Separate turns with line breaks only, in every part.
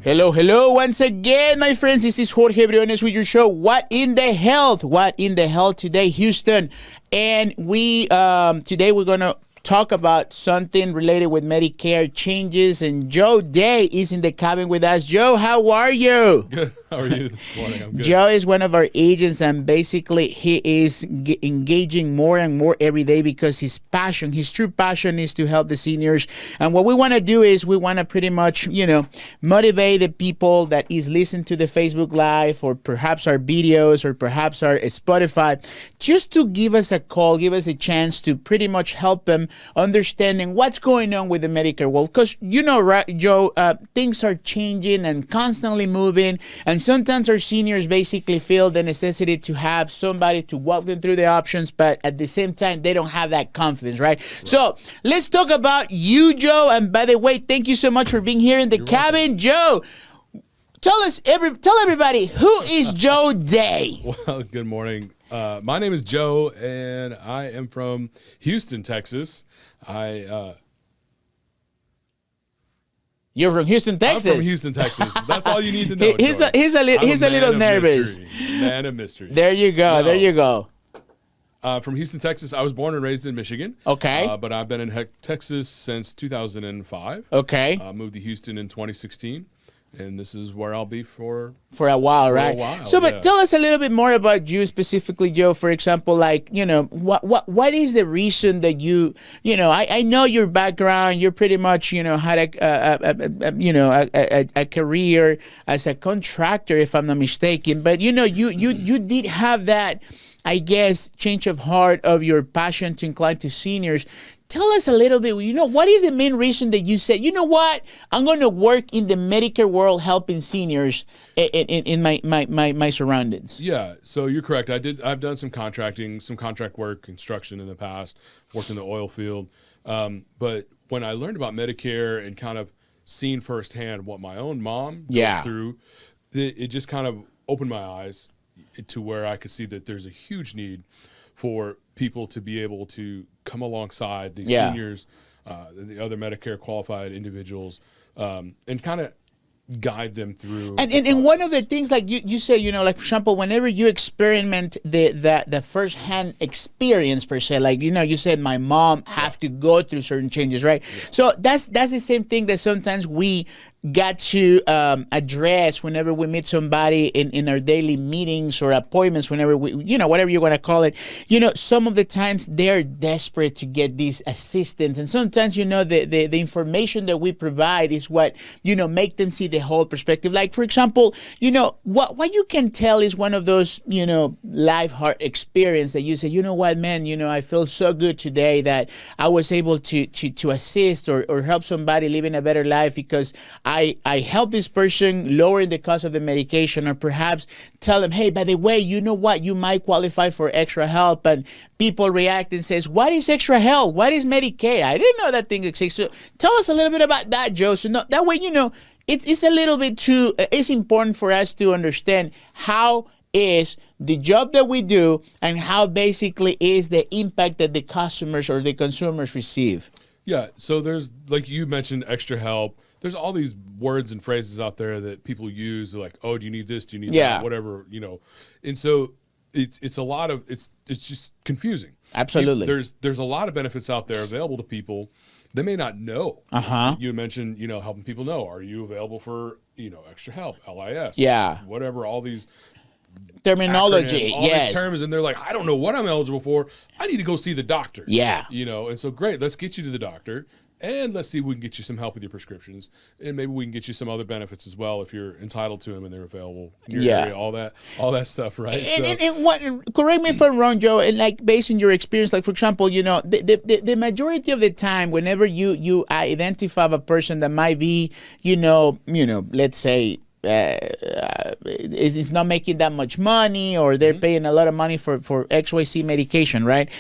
Hello, hello once again, my friends. This is Jorge Briones with your show, What in the Health? What in the Health today, Houston. And we today we're going to talk about something related with Medicare changes. And Joe Day is in the cabin with us. Joe, how are you?
Good. How are you this morning? I'm good.
Joe is one of our agents, and basically he is engaging more and more every day because his passion, his true passion is to help the seniors. And what we want to do is we want to pretty much, motivate the people that is listening to the Facebook Live or perhaps our videos or perhaps our Spotify, just to give us a call, give us a chance to pretty much help them understanding what's going on with the Medicare world. Because, right, Joe, things are changing and constantly moving. And sometimes our seniors basically feel the necessity to have somebody to walk them through the options, but at the same time, they don't have that confidence, right? So let's talk about you, Joe. And by the way, thank you so much for being here in the cabin. Welcome. Joe, tell everybody, who is Joe Day?
Well, good morning. My name is Joe, and I am from Houston, Texas.
You're from Houston, Texas?
I'm from Houston, Texas. That's all you need to know.
He's a little nervous.
Man of mystery.
There you go. There you go.
From Houston, Texas. I was born and raised in Michigan.
Okay.
But I've been in Texas since 2005.
Okay.
Moved to Houston in 2016. And this is where I'll be for
a while, right? But tell us a little bit more about you specifically, Joe. For example, what is the reason that I know your background. You're pretty much had a career as a contractor, if I'm not mistaken. But you did have that, I guess, change of heart of your passion to incline to seniors. Tell us a little bit, what is the main reason that you said, I'm going to work in the Medicare world helping seniors in my surroundings?
Yeah, so you're correct. I've done some contract work, construction in the past, worked in the oil field. But when I learned about Medicare and kind of seen firsthand what my own mom goes through, it just kind of opened my eyes to where I could see that there's a huge need for people to be able to come alongside the seniors, the other Medicare qualified individuals, and kind of guide them through.
And one of the things, like you say, like, for example, whenever you experiment the first-hand experience per se, like, you said my mom have to go through certain changes, right? Yeah. So that's the same thing that sometimes we got to address whenever we meet somebody in our daily meetings or appointments, whenever we, whatever you want to call it. Some of the times they're desperate to get this assistance. And sometimes, the information that we provide is what, make them see the whole perspective. Like, for example, what you can tell is one of those, life heart experience that you say, what, man, I feel so good today that I was able to assist or help somebody living a better life because I help this person lowering the cost of the medication, or perhaps tell them, hey, by the way, you know what, you might qualify for extra help, and people react and says, what is extra help? What is Medicaid? I didn't know that thing exists. So tell us a little bit about that, Joe. So that way, it's a little bit too, it's important for us to understand how is the job that we do and how basically is the impact that the customers or the consumers receive.
Yeah, so there's, like you mentioned, extra help. There's all these words and phrases out there that people use. They're like, oh, do you need this? Do you need that? Whatever, And so it's a lot of, it's just confusing.
Absolutely.
There's a lot of benefits out there available to people. They may not know. You mentioned, helping people know. Are you available for, extra help, LIS?
Yeah.
Whatever, all these
terminology,
all these terms, and they're like, I don't know what I'm eligible for. I need to go see the doctor.
Yeah.
And so great, let's get you to the doctor. And let's see if we can get you some help with your prescriptions. And maybe we can get you some other benefits as well if you're entitled to them and they're available in your area, all that stuff, right?
And what, correct me if I'm wrong, Joe, and like based on your experience, like, for example, the majority of the time, whenever you identify a person that might be, let's say, is not making that much money, or they're paying a lot of money for XYZ medication, right?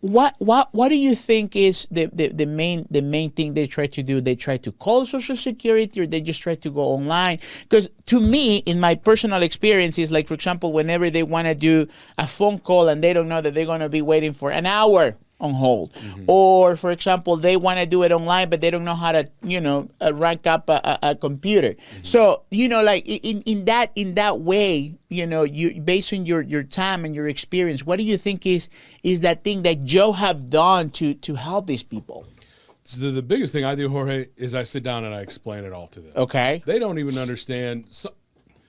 What do you think is the main thing they try to do? They try to call Social Security, or they just try to go online? Because to me, in my personal experience, is like, for example, whenever they want to do a phone call and they don't know that they're going to be waiting for an hour on hold. Or, for example, they want to do it online, but they don't know how to, rank up a computer. So, like in that way, you based on your time and your experience, what do you think is that thing that Joe have done to help these people?
So the biggest thing I do, Jorge, is I sit down and I explain it all to them.
Okay.
They don't even understand.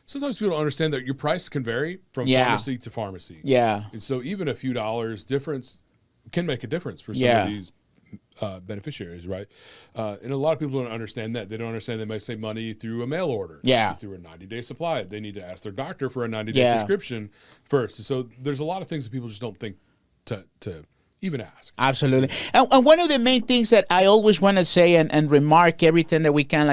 Sometimes people don't understand that your price can vary from pharmacy to pharmacy.
Yeah.
And so even a few dollars difference can make a difference for some of these beneficiaries, right? And a lot of people don't understand that. They don't understand they might save money through a mail order, through a 90-day supply. They need to ask their doctor for a 90-day prescription first. So there's a lot of things that people just don't think to even ask.
Absolutely. And one of the main things that I always want to say and remark every time that we can,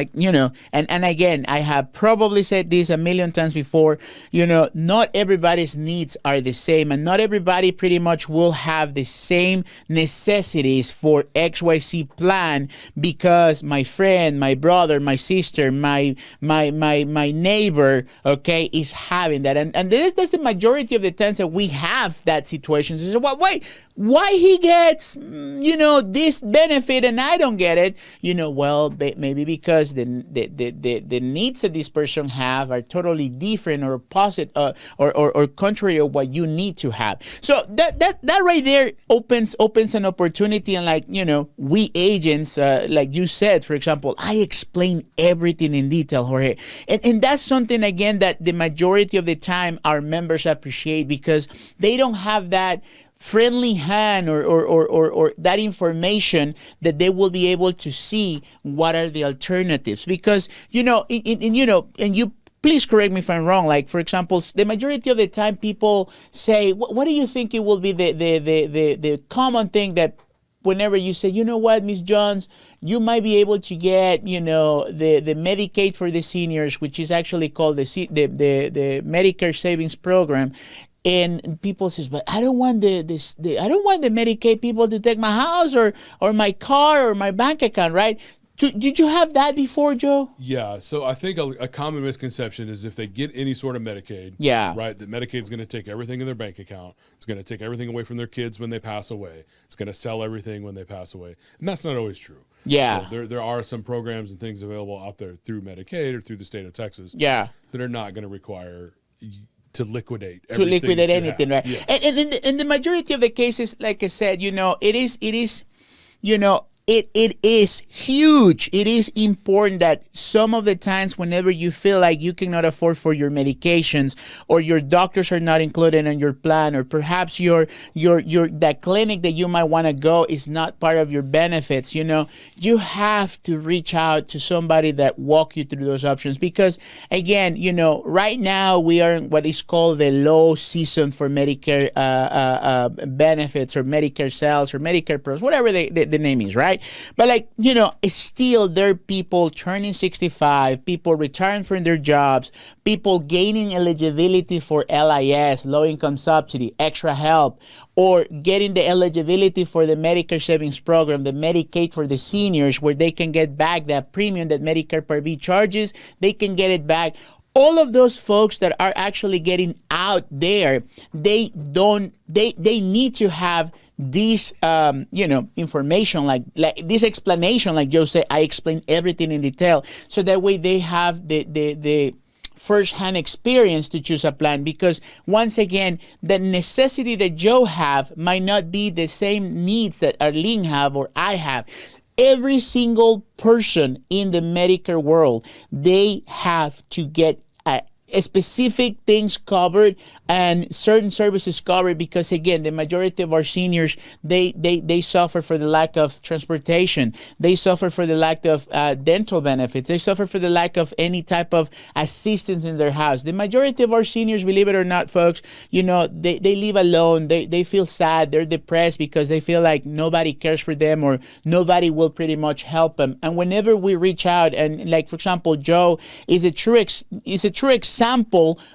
and again, I have probably said this a million times before, not everybody's needs are the same, and not everybody pretty much will have the same necessities for XYZ plan because my friend, my brother, my sister, my neighbor, okay, is having that. And that's the majority of the times that we have that situation. So, wait, why he gets, this benefit and I don't get it? Well, maybe because the needs that this person have are totally different or opposite or contrary of what you need to have. So that right there opens an opportunity. And we agents, like you said, for example, I explain everything in detail, Jorge. And that's something, again, that the majority of the time our members appreciate because they don't have that friendly hand or that information that they will be able to see what are the alternatives. Because, and you please correct me if I'm wrong. Like, for example, the majority of the time people say, what do you think it will be the common thing that whenever you say, what, Ms. Jones, you might be able to get, the Medicaid for the seniors, which is actually called the Medicare Savings Program. And people says, but I don't want the Medicaid people to take my house or my car or my bank account, right? Did you have that before, Joe?
Yeah. So I think a common misconception is if they get any sort of Medicaid, right, that Medicaid's going to take everything in their bank account. It's going to take everything away from their kids when they pass away. It's going to sell everything when they pass away. And that's not always true.
Yeah.
So there are some programs and things available out there through Medicaid or through the state of Texas that are not going to require to liquidate anything,
right?
Yeah.
And in the majority of the cases, like I said, it is it is huge. It is important that some of the times whenever you feel like you cannot afford for your medications or your doctors are not included in your plan, or perhaps your that clinic that you might want to go is not part of your benefits, you have to reach out to somebody that walk you through those options. Because again, right now we are in what is called the low season for Medicare benefits or Medicare sales or Medicare pros, whatever the name is, right? But still there are people turning 65, people retiring from their jobs, people gaining eligibility for LIS, low income subsidy, extra help, or getting the eligibility for the Medicare Savings Program, the Medicaid for the seniors, where they can get back that premium that Medicare Part B charges, they can get it back. All of those folks that are actually getting out there, they need to have this, information, like this explanation, like Joe said. I explain everything in detail, so that way they have the first-hand experience to choose a plan. Because once again, the necessity that Joe have might not be the same needs that Arlene have or I have. Every single person in the Medicare world, they have to get specific things covered and certain services covered, because again, the majority of our seniors, they suffer for the lack of transportation, they suffer for the lack of dental benefits, they suffer for the lack of any type of assistance in their house. The majority of our seniors, believe it or not, folks, they live alone, they feel sad, they're depressed because they feel like nobody cares for them or nobody will pretty much help them. And whenever we reach out, and like for example, Joe is a true example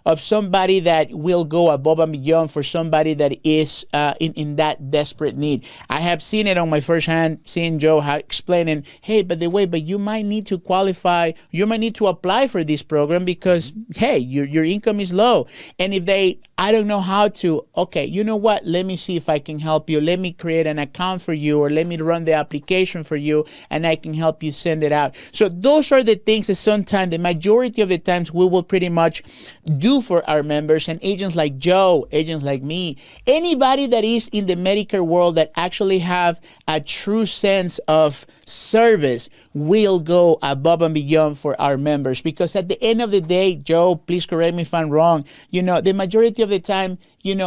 of somebody that will go above and beyond for somebody that is in that desperate need. I have seen it on my first hand, seeing Joe explaining, hey, but you might need to qualify, you might need to apply for this program because, hey, your income is low. And if they I don't know how to. Okay, you know what? Let me see if I can help you. Let me create an account for you, or let me run the application for you, and I can help you send it out. So those are the things that sometimes, the majority of the times, we will pretty much do for our members. And agents like Joe, agents like me, anybody that is in the Medicare world that actually have a true sense of service will go above and beyond for our members. Because at the end of the day, Joe, please correct me if I'm wrong, the majority of the time,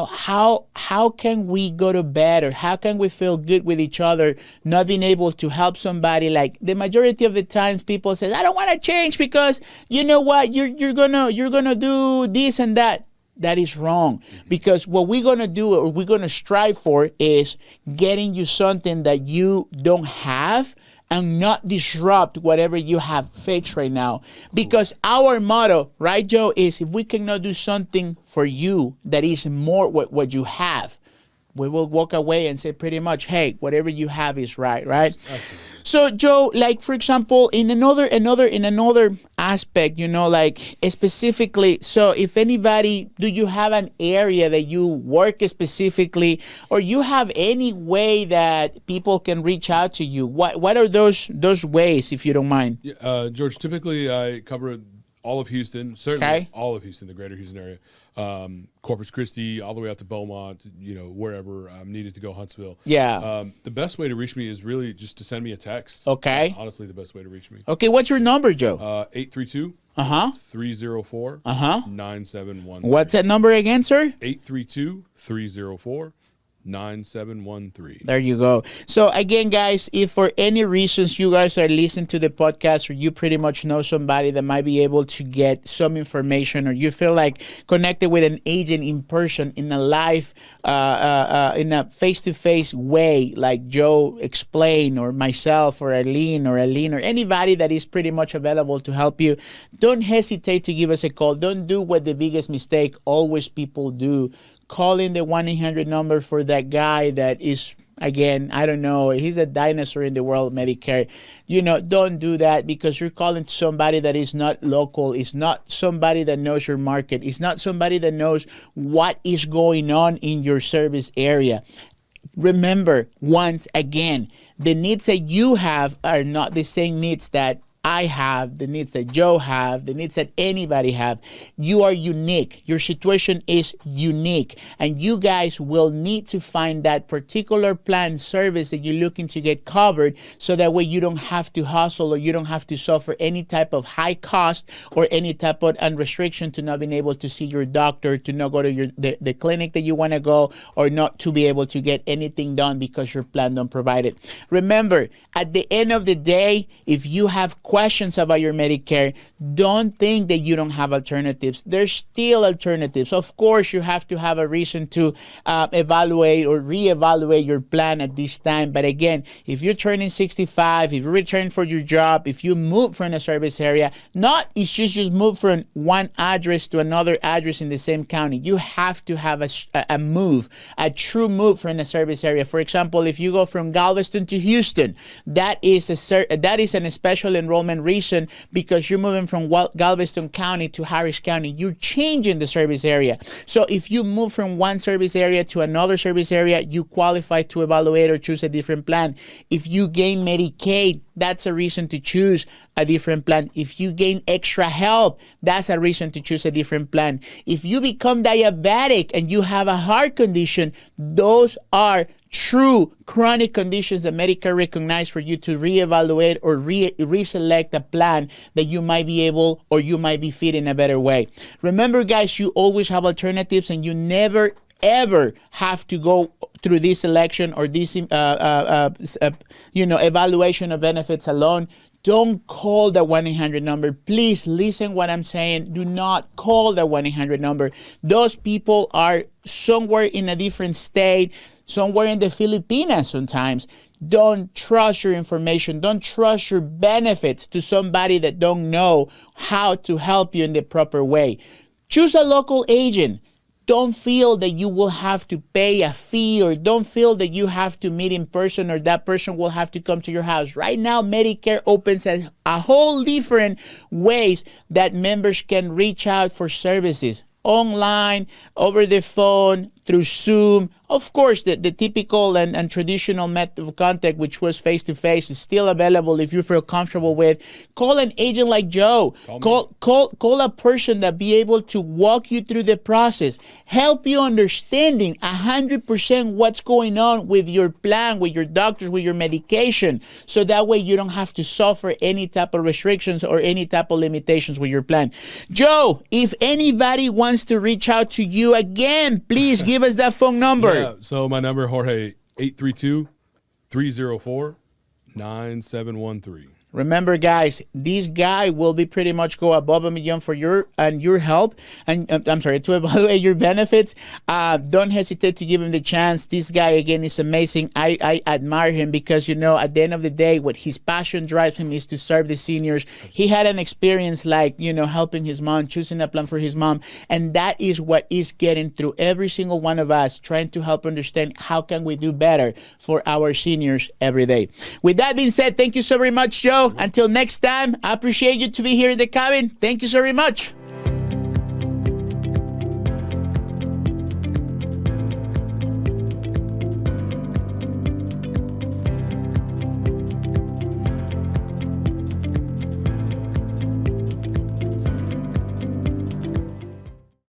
how can we go to bed, or how can we feel good with each other not being able to help somebody? Like, the majority of the times people say, I don't want to change because you know what, you're gonna do this and that. That is wrong, because what we're going to do, or we're going to strive for, is getting you something that you don't have and not disrupt whatever you have fixed right now. Because our motto, right, Joe, is if we cannot do something for you that is more what you have, we will walk away and say pretty much, hey, whatever you have is right? Absolutely. So, Joe, like, for example, in another aspect, like, specifically, so if anybody, do you have an area that you work specifically, or you have any way that people can reach out to you? What are those ways, if you don't mind?
Yeah, George, typically I cover all of Houston, certainly all of Houston, the greater Houston area. Corpus Christi, all the way out to Beaumont, wherever I'm needed to go, Huntsville.
Yeah.
The best way to reach me is really just to send me a text.
Okay.
That's honestly, the best way to reach me.
Okay, what's your number, Joe?
832 304 9713.
What's that number again, sir?
832 304 9713.
There you go. So again, guys, if for any reasons you guys are listening to the podcast, or you pretty much know somebody that might be able to get some information, or you feel like connected with an agent in person, in a live, in a face-to-face way, like Joe explained, or myself, or Aline, or anybody that is pretty much available to help you, don't hesitate to give us a call. Don't do what the biggest mistake always people do. Calling the 1-800 number for that guy that is, again, I don't know, he's a dinosaur in the world of Medicare. Don't do that, because you're calling somebody that is not local. It's not somebody that knows your market. It's not somebody that knows what is going on in your service area. Remember, once again, the needs that you have are not the same needs that I have, the needs that Joe have, the needs that anybody have. You are unique. Your situation is unique, and you guys will need to find that particular plan service that you're looking to get covered, so that way you don't have to hustle, or you don't have to suffer any type of high cost or any type of restriction to not being able to see your doctor, to not go to the clinic that you want to go, or not to be able to get anything done because your plan don't provide it. Remember, at the end of the day, if you have questions about your Medicare, don't think that you don't have alternatives. There's still alternatives. Of course, you have to have a reason to evaluate or reevaluate your plan at this time. But again, if you're turning 65, if you're returning for your job, if you move from a service area, it's just move from one address to another address in the same county. You have to have a move, a true move from a service area. For example, if you go from Galveston to Houston, that is an special enrollment reason, because you're moving from Galveston County to Harris County. You're changing the service area. So if you move from one service area to another service area, you qualify to evaluate or choose a different plan. If you gain Medicaid, that's a reason to choose a different plan. If you gain extra help, that's a reason to choose a different plan. If you become diabetic and you have a heart condition, those are true chronic conditions that Medicare recognize for you to reevaluate or reselect a plan that you might be able, or you might be fit in a better way. Remember, guys, you always have alternatives, and you never ever have to go through this selection or this evaluation of benefits alone. Don't call the 1-800 number. Please listen what I'm saying. Do not call the 1-800 number. Those people are somewhere in a different state, somewhere in the Philippines sometimes. Don't trust your information. Don't trust your benefits to somebody that don't know how to help you in the proper way. Choose a local agent. Don't feel that you will have to pay a fee, or don't feel that you have to meet in person, or that person will have to come to your house. Right now, Medicare opens a whole different ways that members can reach out for services. online, over the phone, through Zoom. Of course, the typical and traditional method of contact, which was face-to-face, is still available if you feel comfortable with. Call an agent like Joe. Call a person that be able to walk you through the process, help you understanding 100% what's going on with your plan, with your doctors, with your medication, so that way you don't have to suffer any type of restrictions or any type of limitations with your plan. Joe, if anybody wants to reach out to you again, please give us that phone number.
Yeah, so my number, Jorge, 832-304-9713.
Remember, guys, this guy will be pretty much go above and beyond for your help, and I'm sorry, to evaluate your benefits. Don't hesitate to give him the chance. This guy, again, is amazing. I admire him because, at the end of the day, what his passion drives him is to serve the seniors. He had an experience like, helping his mom, choosing a plan for his mom, and that is what is getting through every single one of us, trying to help understand how can we do better for our seniors every day. With that being said, thank you so very much, Joe. Until next time, I appreciate you to be here in the cabin. Thank you so very much.